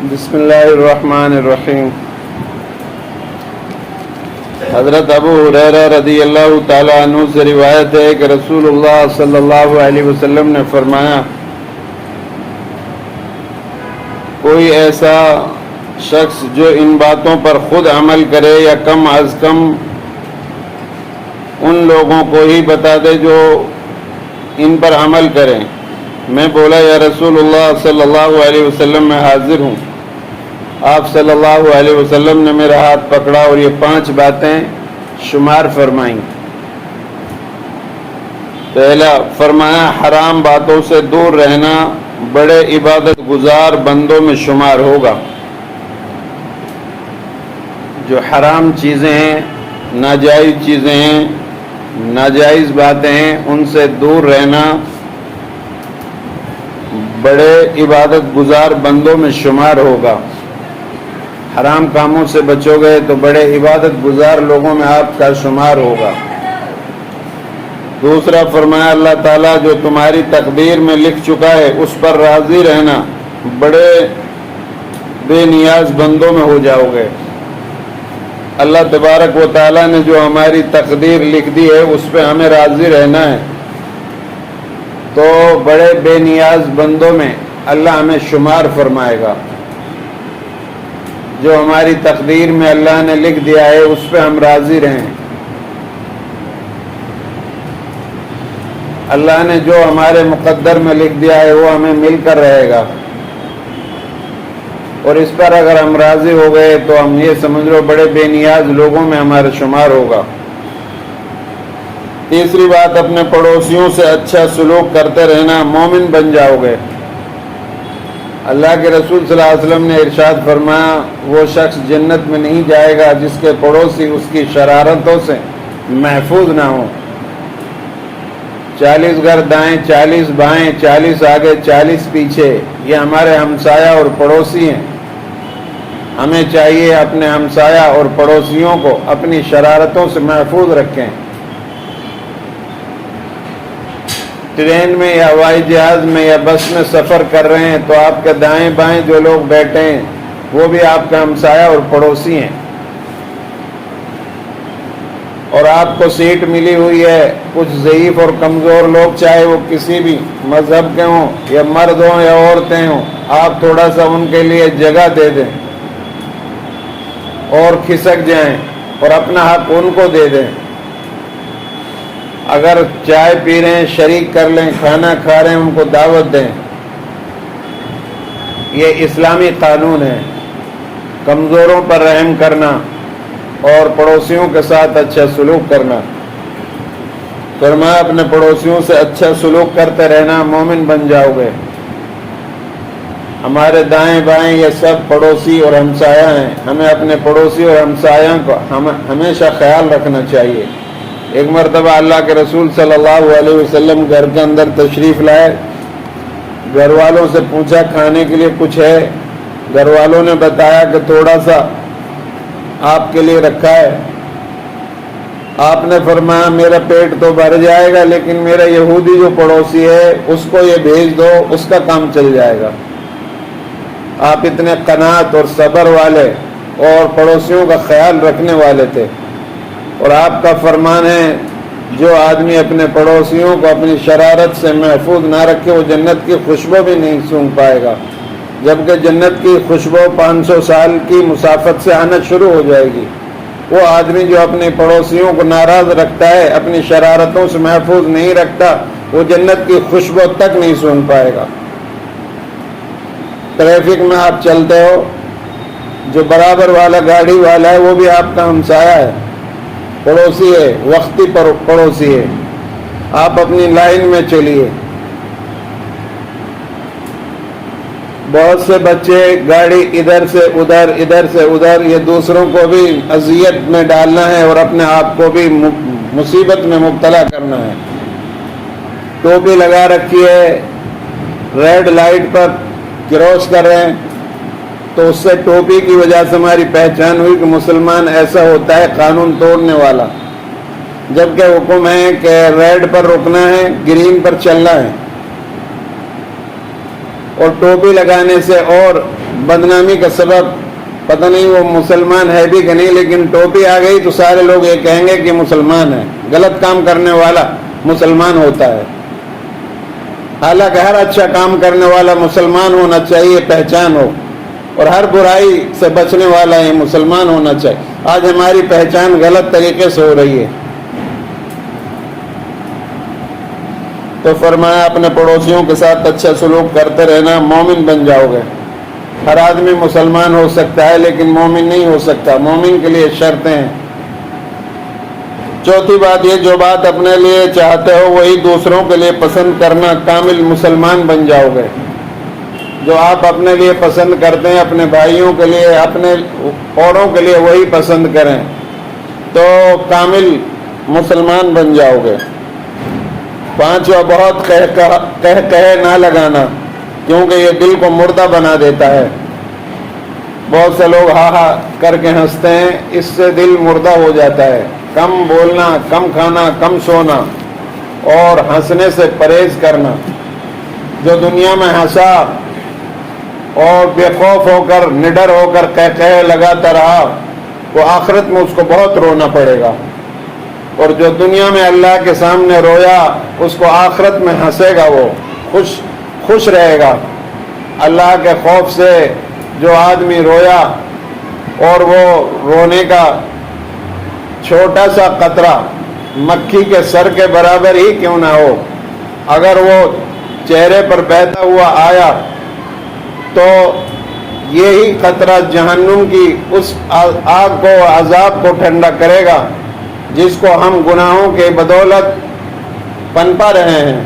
بسم اللہ الرحمن الرحیم۔ حضرت ابو ہریرہ رضی اللہ تعالیٰ عنہ سے روایت ہے کہ رسول اللہ صلی اللہ علیہ وسلم نے فرمایا، کوئی ایسا شخص جو ان باتوں پر خود عمل کرے یا کم از کم ان لوگوں کو ہی بتا دے جو ان پر عمل کریں۔ میں بولا، یا رسول اللہ صلی اللہ علیہ وسلم میں حاضر ہوں۔ آپ صلی اللہ علیہ وسلم نے میرا ہاتھ پکڑا اور یہ 5 باتیں شمار فرمائیں۔ پہلا فرمایا، حرام باتوں سے دور رہنا بڑے عبادت گزار بندوں میں شمار ہوگا۔ جو حرام چیزیں ہیں، ناجائز چیزیں ہیں، ناجائز باتیں ہیں، ان سے دور رہنا بڑے عبادت گزار بندوں میں شمار ہوگا۔ حرام کاموں سے بچو گے تو بڑے عبادت گزار لوگوں میں آپ کا شمار ہوگا۔ دوسرا فرمایا، اللہ تعالیٰ جو تمہاری تقدیر میں لکھ چکا ہے اس پر راضی رہنا بڑے بے نیاز بندوں میں ہو جاؤ گے۔ اللہ تبارک و تعالیٰ نے جو ہماری تقدیر لکھ دی ہے اس پہ ہمیں راضی رہنا ہے، تو بڑے بے نیاز بندوں میں اللہ ہمیں شمار فرمائے گا۔ جو ہماری تقدیر میں اللہ نے لکھ دیا ہے اس پہ ہم راضی رہیں۔ اللہ نے جو ہمارے مقدر میں لکھ دیا ہے وہ ہمیں مل کر رہے گا، اور اس پر اگر ہم راضی ہو گئے تو ہم یہ سمجھ لو بڑے بے نیاز لوگوں میں ہمارا شمار ہوگا۔ تیسری بات، اپنے پڑوسیوں سے اچھا سلوک کرتے رہنا، مومن بن جاؤ گے۔ اللہ کے رسول صلی اللہ علیہ وسلم نے ارشاد فرمایا، وہ شخص جنت میں نہیں جائے گا جس کے پڑوسی اس کی شرارتوں سے محفوظ نہ ہوں۔ 40 گھر دائیں، 40 بائیں، 40 آگے، 40 پیچھے، یہ ہمارے ہمسایہ اور پڑوسی ہیں۔ ہمیں چاہیے اپنے ہمسایہ اور پڑوسیوں کو اپنی شرارتوں سے محفوظ رکھیں۔ ٹرین میں یا ہوائی جہاز میں یا بس میں سفر کر رہے ہیں تو آپ کے دائیں بائیں جو لوگ بیٹھے ہیں وہ بھی آپ کا ہمسایہ اور پڑوسی ہیں، اور آپ کو سیٹ ملی ہوئی ہے۔ کچھ ضعیف اور کمزور لوگ، چاہے وہ کسی بھی مذہب کے ہوں یا مرد ہوں یا عورتیں ہوں، آپ تھوڑا سا ان کے لیے جگہ دے دیں اور کھسک جائیں اور اپنا حق ان کو دے دیں۔ اگر چائے پی رہے ہیں شریک کر لیں، کھانا کھا رہے ہیں ان کو دعوت دیں۔ یہ اسلامی قانون ہے، کمزوروں پر رحم کرنا اور پڑوسیوں کے ساتھ اچھا سلوک کرنا۔ فرمایا، اپنے پڑوسیوں سے اچھا سلوک کرتے رہنا، مومن بن جاؤ گے۔ ہمارے دائیں بائیں یہ سب پڑوسی اور ہمسایہ ہیں، ہمیں اپنے پڑوسی اور ہمسایوں کا ہمیشہ خیال رکھنا چاہیے۔ ایک مرتبہ اللہ کے رسول صلی اللہ علیہ وسلم گھر کے اندر تشریف لائے، گھر والوں سے پوچھا کھانے کے لیے کچھ ہے؟ گھر والوں نے بتایا کہ تھوڑا سا آپ کے لیے رکھا ہے۔ آپ نے فرمایا، میرا پیٹ تو بھر جائے گا لیکن میرا یہودی جو پڑوسی ہے اس کو یہ بھیج دو، اس کا کام چل جائے گا۔ آپ اتنے قناعت اور صبر والے اور پڑوسیوں کا خیال رکھنے والے تھے، اور آپ کا فرمان ہے جو آدمی اپنے پڑوسیوں کو اپنی شرارت سے محفوظ نہ رکھے وہ جنت کی خوشبو بھی نہیں سونگھ پائے گا، جبکہ جنت کی خوشبو 500 سال کی مسافت سے آنا شروع ہو جائے گی۔ وہ آدمی جو اپنے پڑوسیوں کو ناراض رکھتا ہے، اپنی شرارتوں سے محفوظ نہیں رکھتا، وہ جنت کی خوشبو تک نہیں سونگھ پائے گا۔ ٹریفک میں آپ چلتے ہو، جو برابر والا گاڑی والا ہے وہ بھی آپ کا ہمسایہ ہے، پڑوسی ہے، وقتی پڑوسی ہے۔ آپ اپنی لائن میں چلیے۔ بہت سے بچے گاڑی ادھر سے ادھر ادھر سے ادھر، یہ دوسروں کو بھی اذیت میں ڈالنا ہے اور اپنے آپ کو بھی مصیبت میں مبتلا کرنا ہے۔ ٹوپی لگا رکھی ہے، ریڈ لائٹ پر کراس کر رہے ہیں تو اس سے ٹوپی کی وجہ سے ہماری پہچان ہوئی کہ مسلمان ایسا ہوتا ہے قانون توڑنے والا، جبکہ حکم ہے کہ ریڈ پر رکنا ہے، گرین پر چلنا ہے۔ اور ٹوپی لگانے سے اور بدنامی کا سبب، پتہ نہیں وہ مسلمان ہے بھی کہ نہیں، لیکن ٹوپی آ گئی تو سارے لوگ یہ کہیں گے کہ مسلمان ہے، غلط کام کرنے والا مسلمان ہوتا ہے۔ حالانکہ ہر اچھا کام کرنے والا مسلمان ہونا چاہیے، پہچان ہو، اور ہر برائی سے بچنے والا یہ مسلمان ہونا چاہیے۔ آج ہماری پہچان غلط طریقے سے ہو رہی ہے۔ تو فرمایا اپنے پڑوسیوں کے ساتھ اچھا سلوک کرتے رہنا، مومن بن جاؤ گے۔ ہر آدمی مسلمان ہو سکتا ہے لیکن مومن نہیں ہو سکتا، مومن کے لیے شرطیں ہیں۔ چوتھی بات یہ، جو بات اپنے لیے چاہتے ہو وہی دوسروں کے لیے پسند کرنا، کامل مسلمان بن جاؤ گے۔ جو آپ اپنے لیے پسند کرتے ہیں، اپنے بھائیوں کے لیے، اپنے اوروں کے لیے وہی پسند کریں تو کامل مسلمان بن جاؤ گے۔ پانچواں، بہت کہے نہ لگانا، کیونکہ یہ دل کو مردہ بنا دیتا ہے۔ بہت سے لوگ ہاں ہاں کر کے ہنستے ہیں، اس سے دل مردہ ہو جاتا ہے۔ کم بولنا، کم کھانا، کم سونا اور ہنسنے سے پرہیز کرنا۔ جو دنیا میں ہنسا اور بے خوف ہو کر، نڈر ہو کر کہے لگاتا رہا، وہ آخرت میں اس کو بہت رونا پڑے گا، اور جو دنیا میں اللہ کے سامنے رویا اس کو آخرت میں ہنسے گا، وہ خوش رہے گا۔ اللہ کے خوف سے جو آدمی رویا اور وہ رونے کا چھوٹا سا قطرہ مکھی کے سر کے برابر ہی کیوں نہ ہو، اگر وہ چہرے پر بہتا ہوا آیا تو یہی قطرہ جہنم کی اس آگ کو، عذاب کو ٹھنڈا کرے گا جس کو ہم گناہوں کے بدولت پنپا رہے ہیں۔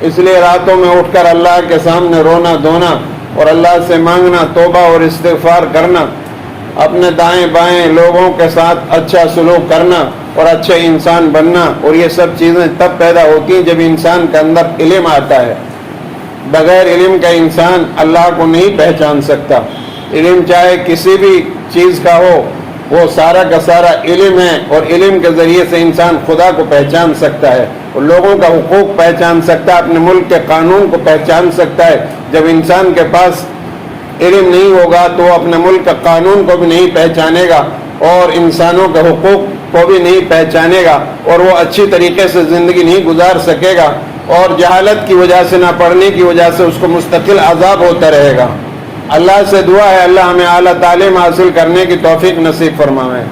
اس لیے راتوں میں اٹھ کر اللہ کے سامنے رونا دھونا اور اللہ سے مانگنا، توبہ اور استغفار کرنا، اپنے دائیں بائیں لوگوں کے ساتھ اچھا سلوک کرنا اور اچھے انسان بننا، اور یہ سب چیزیں تب پیدا ہوتی ہیں جب انسان کے اندر علم آتا ہے۔ بغیر علم کا انسان اللہ کو نہیں پہچان سکتا۔ علم چاہے کسی بھی چیز کا ہو، وہ سارا کا سارا علم ہے، اور علم کے ذریعے سے انسان خدا کو پہچان سکتا ہے اور لوگوں کا حقوق پہچان سکتا ہے، اپنے ملک کے قانون کو پہچان سکتا ہے۔ جب انسان کے پاس علم نہیں ہوگا تو وہ اپنے ملک کے قانون کو بھی نہیں پہچانے گا اور انسانوں کے حقوق کو بھی نہیں پہچانے گا، اور وہ اچھی طریقے سے زندگی نہیں گزار سکے گا، اور جہالت کی وجہ سے، نہ پڑھنے کی وجہ سے اس کو مستقل عذاب ہوتا رہے گا۔ اللہ سے دعا ہے اللہ ہمیں اعلیٰ تعلیم حاصل کرنے کی توفیق نصیب فرمائے۔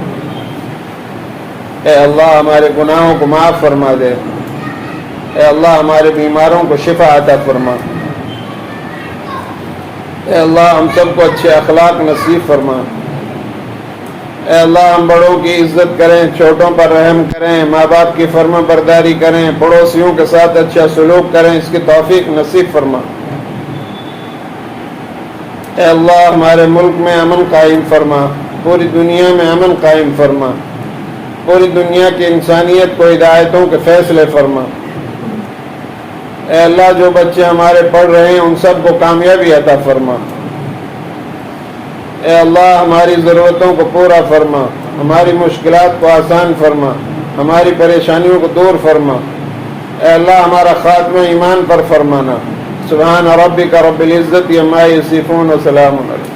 اے اللہ ہمارے گناہوں کو معاف فرما دے، اے اللہ ہمارے بیماروں کو شفا عطا فرما، اے اللہ ہم سب کو اچھے اخلاق نصیب فرما، اے اللہ ہم بڑوں کی عزت کریں، چھوٹوں پر رحم کریں، ماں باپ کی فرما برداری کریں، پڑوسیوں کے ساتھ اچھا سلوک کریں، اس کی توفیق نصیب فرما۔ اے اللہ ہمارے ملک میں امن قائم فرما، پوری دنیا میں امن قائم فرما، پوری دنیا کی انسانیت کو ہدایتوں کے فیصلے فرما۔ اے اللہ جو بچے ہمارے پڑھ رہے ہیں ان سب کو کامیابی عطا فرما۔ اے اللہ ہماری ضرورتوں کو پورا فرما، ہماری مشکلات کو آسان فرما، ہماری پریشانیوں کو دور فرما۔ اے اللہ ہمارا خاتمہ ایمان پر فرمانا۔ سبحان ربک رب العزت عما یصفون وسلام علیہ